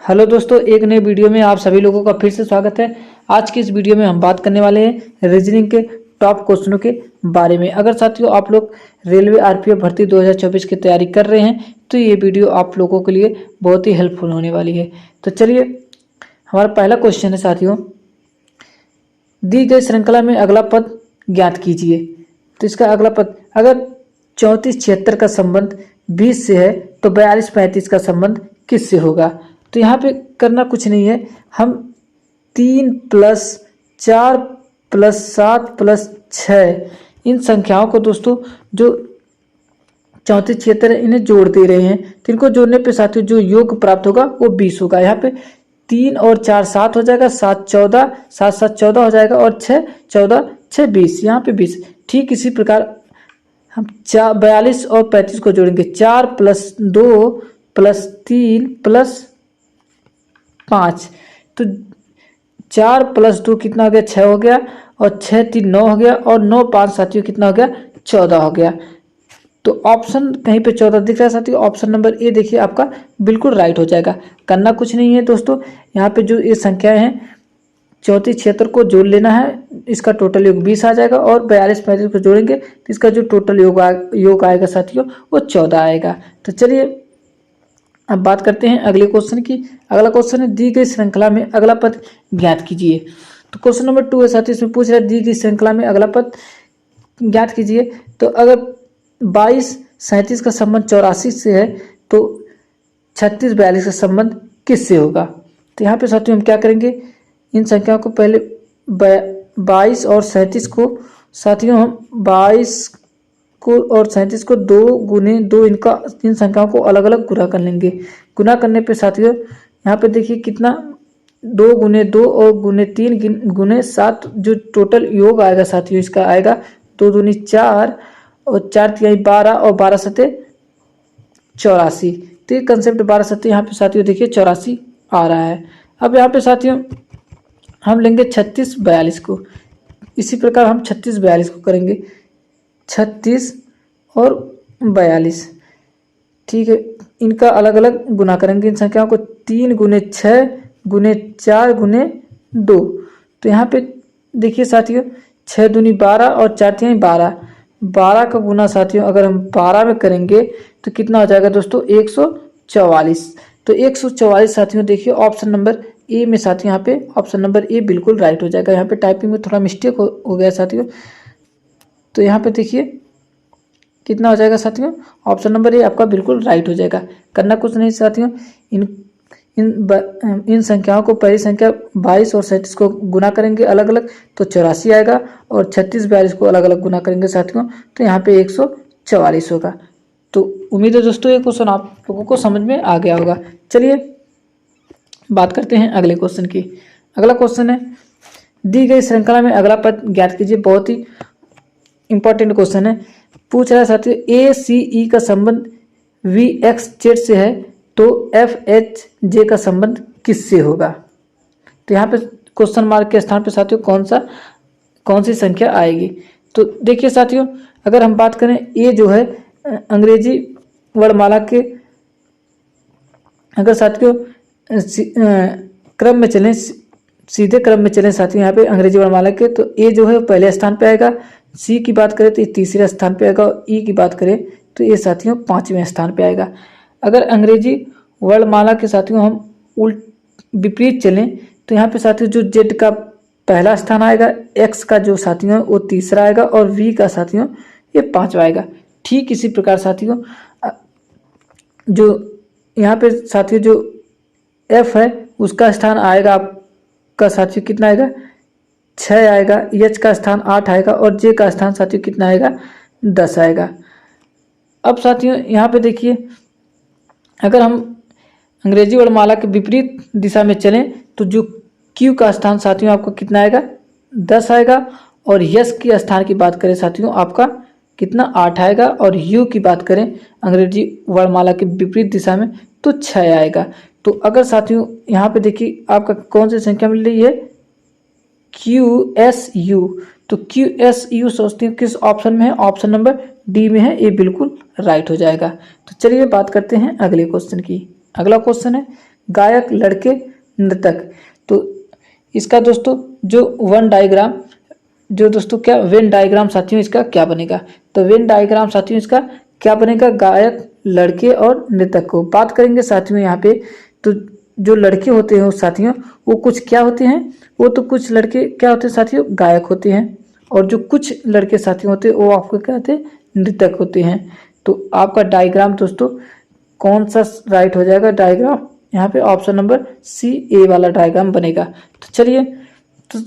Hello दोस्तों, एक नए वीडियो में आप सभी लोगों का फिर से स्वागत है। आज की इस वीडियो में हम बात करने वाले हैं रीजनिंग के टॉप क्वेश्चनों के बारे में। अगर साथियों आप लोग रेलवे आरपीएफ भर्ती 2024 की तैयारी कर रहे हैं तो ये वीडियो आप लोगों के लिए बहुत ही हेल्पफुल होने वाली है। तो चलिए, हमारा पहला क्वेश्चन है साथियों, दी गई श्रृंखला में अगला पद ज्ञात कीजिए। तो इसका अगला पद, अगर 34-76 का संबंध 20 से है तो 42-35 का संबंध किससे होगा। तो यहाँ पे करना कुछ नहीं है, हम 3 + 4 + 7 + 6 इन संख्याओं को दोस्तों जो 34-76 है इन्हें जोड़ दे रहे हैं। तो इनको जोड़ने पे साथियों जो योग प्राप्त होगा वो 20 होगा। यहाँ पे 3 और 4 7 हो जाएगा, 7 14, 7 7 14 हो जाएगा और 6 14, 6 20, यहाँ पे 20। ठीक इसी प्रकार हम 42 और 35 को जोड़ेंगे, 4 + 2 + 3 + 5। तो 4 + 2 कितना हो गया, 6 हो गया, और 6 3 9 हो गया, और 9 5 साथियों कितना हो गया, 14 हो गया। तो ऑप्शन कहीं पे 14 दिख रहा है साथियों, ऑप्शन नंबर ए देखिए आपका बिल्कुल राइट हो जाएगा। करना कुछ नहीं है दोस्तों, यहाँ पे जो ये संख्याएं हैं 34-76 को जोड़ लेना है, इसका टोटल योग 20 आ जाएगा, और 42-35 को जोड़ेंगे तो इसका जो टोटल योग आएगा साथियों वो 14 आएगा। तो चलिए अब बात करते हैं अगले क्वेश्चन की। अगला क्वेश्चन है, दी गई श्रृंखला में अगला पद ज्ञात कीजिए। तो क्वेश्चन नंबर 2 है साथियों, इसमें पूछ रहा है दी गई श्रृंखला में अगला पद ज्ञात कीजिए। तो अगर 22-37 का संबंध 84 से है तो 36-42 का संबंध किससे होगा। तो यहाँ पे साथियों हम क्या करेंगे, इन संख्याओं को पहले 22 और 37 को साथियों हम 22 को और 37 को 2 × 2 इन संख्याओं को अलग अलग गुना कर लेंगे। गुना करने पे साथियों यहाँ पे देखिए कितना 2 × 2 और ×3 × 7 जो टोटल योग आएगा साथियों इसका आएगा 2 दूनी 4 और 4 तिहाई 12 और 12 सते 84। तो ये कंसेप्ट 12 सते यहाँ पे साथियों देखिए 84 आ रहा है। अब यहाँ पे साथियों हम लेंगे 36-42 को, इसी प्रकार हम 36-42 को करेंगे, 36 और 42, ठीक है, इनका अलग अलग गुना करेंगे इन संख्याओं को, 3 × 6 × 4 × 2। तो यहाँ पे देखिए साथियों 6 दूनी 12 और 4 तिहाई 12, 12 का गुना साथियों अगर हम 12 में करेंगे तो कितना हो जाएगा दोस्तों, 144। तो 144 साथियों देखिए ऑप्शन नंबर ए में साथियों, यहाँ पे ऑप्शन नंबर ए बिल्कुल राइट हो जाएगा। यहाँ पे टाइपिंग में थोड़ा मिस्टेक हो गया साथियों, तो यहाँ पे देखिए कितना हो जाएगा साथियों, ऑप्शन नंबर ए आपका बिल्कुल राइट हो जाएगा। करना कुछ नहीं साथियों, इन संख्याओं को पहली संख्या 22 और 37 को गुना करेंगे अलग अलग तो 84 आएगा, और 36-42 को अलग अलग गुना करेंगे साथियों तो यहाँ पे 144 होगा। तो उम्मीद है दोस्तों ये क्वेश्चन आप लोगों को समझ में आ गया होगा। चलिए बात करते हैं अगले क्वेश्चन की। अगला क्वेश्चन है, दी गई श्रृंखला में अगला पद ज्ञात कीजिए। बहुत ही इंपॉर्टेंट क्वेश्चन है। पूछ रहा है साथियों, ACE का संबंध VXZ से है तो FHJ का संबंध किससे होगा। तो यहाँ पे क्वेश्चन मार्क के स्थान पे साथियों कौन सी संख्या आएगी। तो देखिए साथियों, अगर हम बात करें ए जो है अंग्रेजी वर्णमाला के, अगर साथियों क्रम में चलें, सीधे क्रम में चलें साथियों यहाँ पे अंग्रेजी वर्णमाला के, तो ए जो है पहले स्थान पे आएगा, सी की बात करें तो ये तीसरे स्थान पे आएगा, और ई की बात करें तो ये साथियों 5वें स्थान पे आएगा। अगर अंग्रेजी वर्णमाला के साथियों हम विपरीत चलें तो यहाँ पे साथियों जो जेड का पहला स्थान आएगा, एक्स का जो साथियों वो तीसरा आएगा, और वी का साथियों ये 5वां आएगा। ठीक इसी प्रकार साथियों जो यहाँ पे साथियों जो एफ है उसका स्थान आएगा आपका साथियों कितना आएगा, 6 आएगा, एच का स्थान 8 आएगा, और जे का स्थान साथियों कितना आएगा, 10 आएगा। अब साथियों यहाँ पे देखिए, अगर हम अंग्रेजी वर्णमाला के विपरीत दिशा में चलें तो जो क्यू का स्थान साथियों आपको कितना आएगा, 10 आएगा, और यस की स्थान की बात करें साथियों आपका कितना 8 आएगा, और यू की बात करें अंग्रेजी वर्णमाला के विपरीत दिशा में तो 6 आएगा। तो अगर साथियों यहाँ पे देखिए आपका कौन सी संख्या मिल रही है, QSU। तो QSU सोचते हैं किस ऑप्शन में है, ऑप्शन नंबर डी में है, ये बिल्कुल राइट हो जाएगा। तो चलिए बात करते हैं अगले क्वेश्चन की। अगला क्वेश्चन है, गायक, लड़के, नृतक। तो इसका दोस्तों जो वन डायग्राम जो दोस्तों क्या वेन डायग्राम साथियों इसका क्या बनेगा, तो वेन डायग्राम साथियों इसका क्या बनेगा, गायक, लड़के और नृतक को बात करेंगे साथियों यहाँ पे। तो जो लड़के होते हैं साथियों वो कुछ क्या होते हैं, वो तो कुछ लड़के क्या होते हैं साथियों, गायक होते हैं, और जो कुछ लड़के साथियों होते हैं वो आपको क्या होते हैं, नृतक होते हैं। तो आपका डायग्राम दोस्तों कौन सा राइट हो जाएगा, डायग्राम यहाँ पे ऑप्शन नंबर सी ए वाला डायग्राम बनेगा। तो चलिए तो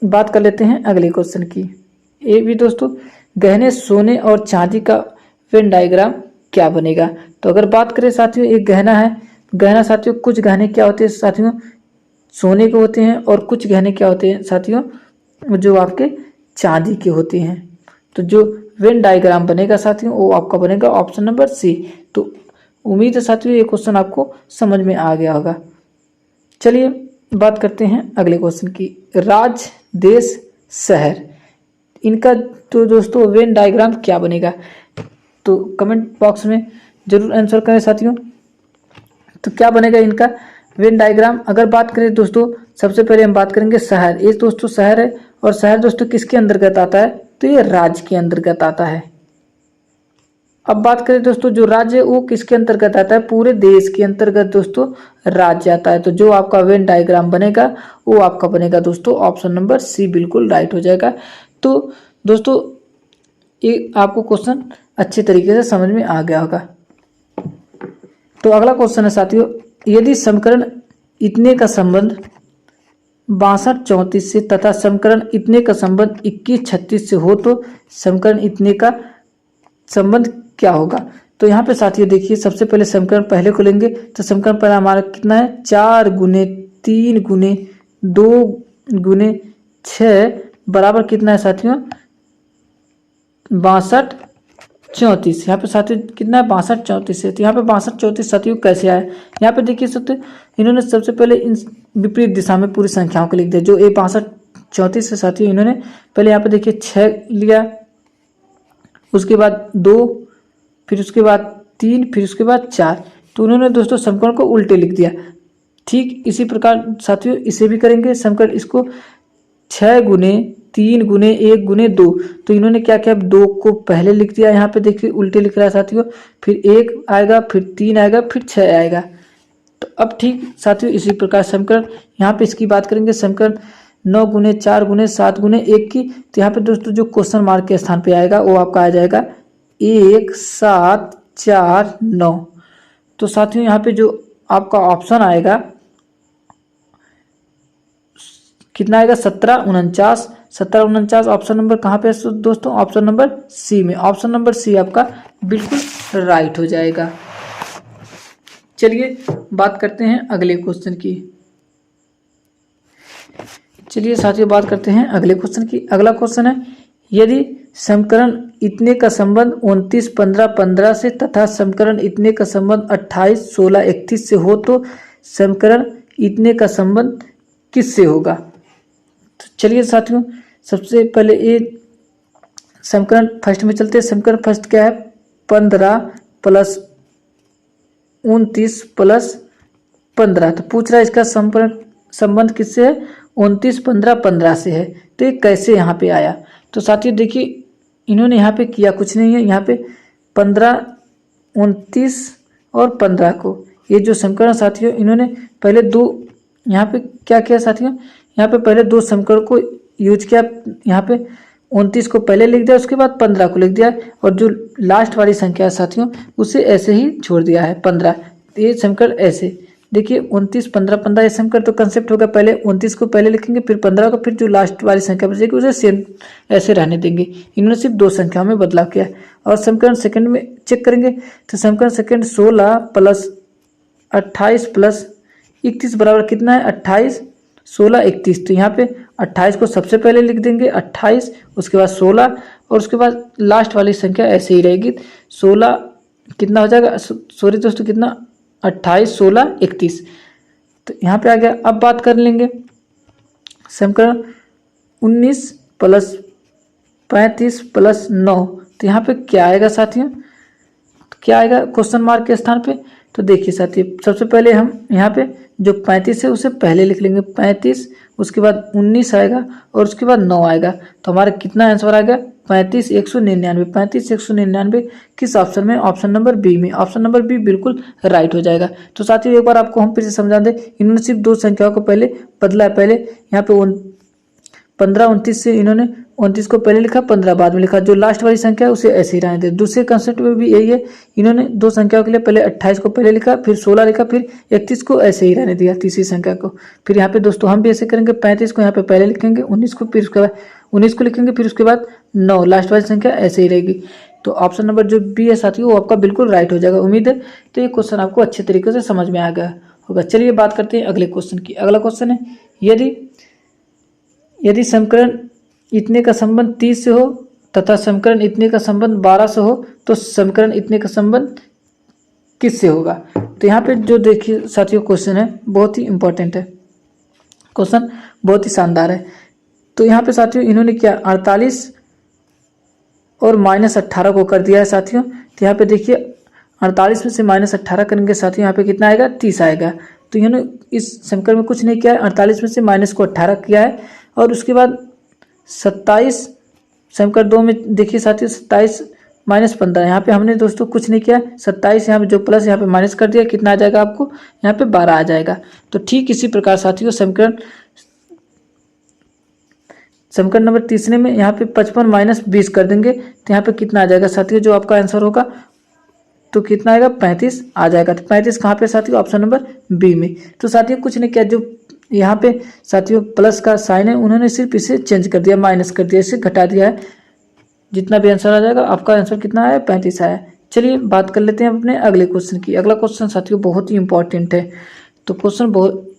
बात कर लेते हैं अगले क्वेश्चन की। ये भी दोस्तों गहने सोने और चांदी का वेन डायग्राम क्या बनेगा। तो अगर बात करें साथियों एक गहना है, गहना साथियों कुछ गहने क्या होते हैं साथियों, सोने के होते हैं, और कुछ गहने क्या होते हैं साथियों, जो आपके चांदी के होते हैं। तो जो वेन डायग्राम बनेगा साथियों वो आपका बनेगा ऑप्शन नंबर सी। तो उम्मीद है साथियों ये क्वेश्चन आपको समझ में आ गया होगा। चलिए बात करते हैं अगले क्वेश्चन की। राज्य, देश, शहर, इनका तो दोस्तों वेन डायग्राम क्या बनेगा, तो कमेंट बॉक्स में जरूर आंसर करें साथियों। तो क्या बनेगा इनका वेन डायग्राम। अगर बात करें दोस्तों सबसे पहले हम बात करेंगे शहर। ये दोस्तों शहर है, और शहर दोस्तों किसके अंतर्गत आता है, तो ये राज्य के अंतर्गत आता है। अब बात करें दोस्तों जो राज्य है वो किसके अंतर्गत आता है, पूरे देश के अंतर्गत दोस्तों राज्य आता है। तो जो आपका वेन डायग्राम बनेगा वो आपका बनेगा दोस्तों ऑप्शन नंबर सी, बिल्कुल राइट हो जाएगा। तो दोस्तों ये आपको क्वेश्चन अच्छे तरीके से समझ में आ गया होगा। तो अगला क्वेश्चन है साथियों, यदि समीकरण इतने का संबंध 62-34 से तथा समीकरण इतने का संबंध 21-36 से हो तो समीकरण इतने का संबंध क्या होगा। तो यहाँ पे साथियों देखिए सबसे पहले समीकरण पहले को लेंगे। तो समीकरण पहला हमारा कितना है, 4 गुने 3 गुने 2 गुने 6 बराबर कितना है साथियों, 62-34। यहाँ पे साथियों कितना है, 62-34 है। तो यहाँ पे 62-34 साथियों कैसे आया, यहाँ पे देखिए साथियों इन्होंने सबसे पहले इन विपरीत दिशा में पूरी संख्याओं को लिख दिया। जो ये 62-34 से साथियों इन्होंने पहले यहाँ पे देखिए 6 लिया, उसके बाद 2, फिर उसके बाद 3, फिर उसके बाद 4। तो उन्होंने दोस्तों समीकरण को उल्टे लिख दिया। ठीक इसी प्रकार साथियों इसे भी करेंगे समीकरण, इसको 6 गुने 3 गुने 1 गुने 2। तो इन्होंने क्या किया, 2 को पहले लिख दिया, यहाँ पे देखिए उल्टे लिख रहा है साथियों, फिर 1 आएगा, फिर 3 आएगा, फिर 6 आएगा। तो अब ठीक साथियों इसी प्रकार समीकरण यहाँ पे इसकी बात करेंगे, समीकरण 9 गुने 4 गुने 7 गुने 1 की। तो यहाँ पे दोस्तों जो क्वेश्चन मार्क के स्थान पे आएगा वो आपका आ जाएगा 1 7 4 9। तो साथियों यहाँ पे जो आपका ऑप्शन आएगा कितना आएगा, 17 49 ऑप्शन नंबर कहाँ पे है दोस्तों, ऑप्शन नंबर सी में। ऑप्शन नंबर सी आपका बिल्कुल राइट हो जाएगा। चलिए बात करते हैं अगले क्वेश्चन की। चलिए साथियों बात करते हैं अगले क्वेश्चन की। अगला क्वेश्चन है, यदि समीकरण इतने का संबंध 29 15 15 से तथा समीकरण इतने का संबंध 28 16 31 से हो तो समीकरण इतने का संबंध किससे होगा। तो चलिए साथियों सबसे पहले ये समीकरण फर्स्ट में चलते हैं। समीकरण फर्स्ट क्या है, 15 प्लस 29 प्लस 15। तो पूछ रहा है इसका संबंध किससे है, 29 15 15 से है। तो ये कैसे यहाँ पे आया, तो साथियों देखिए इन्होंने यहाँ पे किया कुछ नहीं है, यहाँ पे 15 29 और 15 को ये जो समीकरण साथियों इन्होंने पहले दो यहाँ पे क्या किया साथियों, यहाँ पे पहले दो समीकरण को यूज किया। यहाँ पे 29 को पहले लिख दिया, उसके बाद 15 को लिख दिया, और जो लास्ट वाली संख्या है साथियों उसे ऐसे ही छोड़ दिया है 15। ये समीकरण ऐसे देखिए 29 15 15 ये समीकरण तो कंसेप्ट होगा, पहले 29 को पहले लिखेंगे फिर 15 को, फिर जो लास्ट वाली संख्या बचेगी उसे सेम ऐसे रहने देंगे। इन्होंने सिर्फ दो संख्याओं में बदलाव किया। और समीकरण सेकंड में चेक करेंगे तो समीकरण सेकंड 16 प्लस 28 प्लस 31 बराबर कितना है, 28 16 31। तो यहाँ पे 28 को सबसे पहले लिख देंगे 28, उसके बाद 16, और उसके बाद लास्ट वाली संख्या ऐसे ही रहेगी 16 कितना हो जाएगा, सॉरी दोस्तों कितना 28 16 31। तो यहाँ पे आ गया। अब बात कर लेंगे समीकरण 19 प्लस 35 प्लस 9। तो यहाँ पे क्या आएगा साथियों, क्या आएगा क्वेश्चन मार्क के स्थान पे, तो देखिए साथियों, सबसे पहले हम यहाँ पे जो 35 है उसे पहले लिख लेंगे 35, उसके बाद 19 आएगा और उसके बाद 9 आएगा। तो हमारा कितना आंसर आ गया 35,199। 35,199 किस ऑप्शन में? ऑप्शन नंबर बी में। ऑप्शन नंबर बी बिल्कुल राइट हो जाएगा। तो साथियों एक बार आपको हम फिर से समझा दें, इन्होंने सिर्फ दो संख्याओं को पहले बदला है। पहले यहाँ पे 15 29 से इन्होंने 29 को पहले लिखा, 15 बाद में लिखा। जो लास्ट वाली संख्या है उसे ऐसे ही रहने दे। दूसरे कंसेप्ट में भी यही है, इन्होंने दो संख्याओं के लिए पहले 28 को पहले लिखा, फिर 16 लिखा, फिर 31 को ऐसे ही रहने दिया तीसरी संख्या को। फिर यहाँ पे दोस्तों हम भी ऐसे करेंगे, 35 को यहाँ पे पहले लिखेंगे, 19 को फिर उसके बाद 19 को लिखेंगे, फिर उसके बाद 9, लास्ट वाली संख्या ऐसे ही रहेगी। तो ऑप्शन नंबर जो बी है साथियों वो आपका बिल्कुल राइट हो जाएगा। उम्मीद है तो ये क्वेश्चन आपको अच्छे तरीके से समझ में आ गया होगा। चलिए बात करते हैं अगले क्वेश्चन की। अगला क्वेश्चन है, यदि समीकरण इतने का संबंध 30 से हो तथा समीकरण इतने का संबंध 12 से हो तो समीकरण इतने का संबंध किससे होगा? तो यहाँ पे जो देखिए साथियों क्वेश्चन है बहुत ही इंपॉर्टेंट है, क्वेश्चन बहुत ही शानदार है। तो यहाँ पे साथियों इन्होंने क्या 48 और -18 को कर दिया है साथियों। तो यहाँ पे देखिए 48 में से -18 करेंगे साथियों, यहाँ पे कितना आएगा 30 आएगा। तो इन्होंने इस समीकरण में कुछ नहीं किया है, 48 में से माइनस को 18 किया है और उसके बाद 27 समीकरण 2 में देखिए साथियों 27 -15, यहाँ पे हमने दोस्तों कुछ नहीं किया, 27 यहाँ पे जो प्लस यहाँ पे माइनस कर दिया, कितना आ जाएगा आपको यहाँ पे 12 आ जाएगा। तो ठीक इसी प्रकार साथियों समीकरण नंबर तीसरे में यहाँ पे 55 - 20 कर देंगे तो यहाँ पे कितना आ जाएगा साथियों, जो आपका आंसर होगा तो कितना आएगा 35 आ जाएगा। तो 35 कहाँ पे साथियों? ऑप्शन नंबर बी में। तो साथियों कुछ नहीं किया, जो यहाँ पे साथियों प्लस का साइन है उन्होंने सिर्फ इसे चेंज कर दिया, माइनस कर दिया, इसे घटा दिया है। जितना भी आंसर आ जाएगा आपका आंसर कितना आया 35 आया। चलिए बात कर लेते हैं अपने अगले क्वेश्चन की। अगला क्वेश्चन साथियों बहुत ही इंपॉर्टेंट है। तो क्वेश्चन बहुत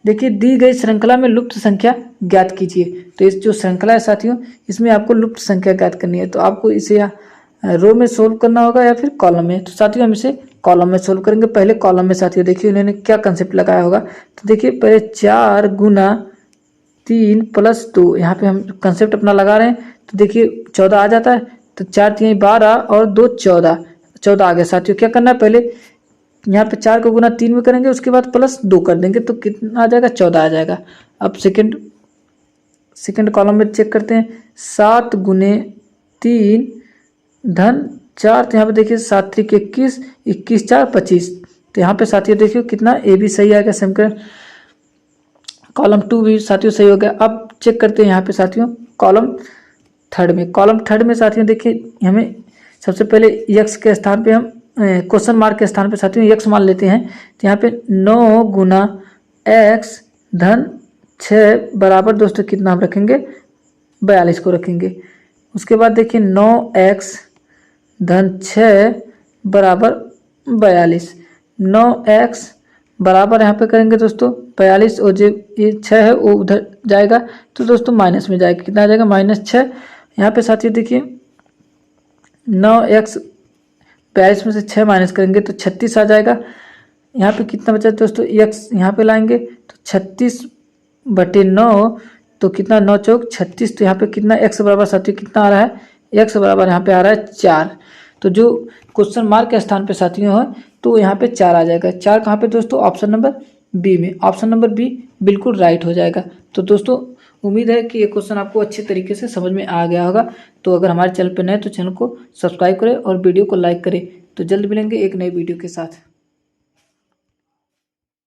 देखिए, दी गई श्रृंखला में लुप्त संख्या ज्ञात कीजिए। तो इस जो श्रृंखला है साथियों इसमें आपको लुप्त संख्या ज्ञात करनी है। तो आपको इसे रो में सोल्व करना होगा या फिर कॉलम में। तो साथियों हम इसे कॉलम में सोल्व करेंगे। पहले कॉलम में साथियों देखिए उन्होंने क्या कंसेप्ट लगाया होगा। तो देखिए पहले 4 गुना 3 + 2 यहाँ पे हम कंसेप्ट अपना लगा रहे हैं। तो देखिए 14 आ जाता है, तो 4 3 12 और 2 14 आ गया साथियों। क्या करना है, पहले यहाँ पे 4 को गुना 3 में करेंगे, उसके बाद +2 कर देंगे तो कितना आ जाएगा 14 आ जाएगा। अब सेकंड कॉलम में चेक करते हैं, 7 गुने 3 धन 4, तो यहाँ पे देखिए 7 3 21, 21 4 25। तो यहाँ पे साथियों देखिए कितना ए भी सही आ गया समीकरण। कॉलम 2 भी साथियों सही हो गया। अब चेक करते हैं यहाँ पे साथियों कॉलम थर्ड में साथियों देखिए हमें सबसे पहले यक्स के स्थान पे हम क्वेश्चन मार्क के स्थान पे साथियों यक्स मान लेते हैं। तो यहाँ पे 9 गुना x धन 6 बराबर दोस्तों कितना हम रखेंगे 42 को रखेंगे। उसके बाद देखिए 9x धन 6 बराबर 42, 9x बराबर यहाँ पे करेंगे दोस्तों 42 और जो ये 6 है वो उधर जाएगा तो दोस्तों माइनस में जाएगा, कितना आ जाएगा -6। यहाँ पे साथियों देखिए 9x 42 में से 6 माइनस करेंगे तो 36 आ जाएगा। यहाँ पे कितना बचा दोस्तों x यहाँ पे लाएंगे तो 36/9 तो कितना 9 चौक 36। तो यहाँ पे कितना x बराबर साथियों कितना आ रहा है, x बराबर यहाँ पे आ रहा है 4। तो जो क्वेश्चन मार्क के स्थान पे साथियों है तो यहाँ पे 4 आ जाएगा। 4 कहाँ पे दोस्तों? ऑप्शन नंबर बी में। ऑप्शन नंबर बी बिल्कुल राइट हो जाएगा। तो दोस्तों उम्मीद है कि ये क्वेश्चन आपको अच्छे तरीके से समझ में आ गया होगा। तो अगर हमारे चैनल पर नए तो चैनल को सब्सक्राइब करें और वीडियो को लाइक करें। तो जल्द मिलेंगे एक नई वीडियो के साथ।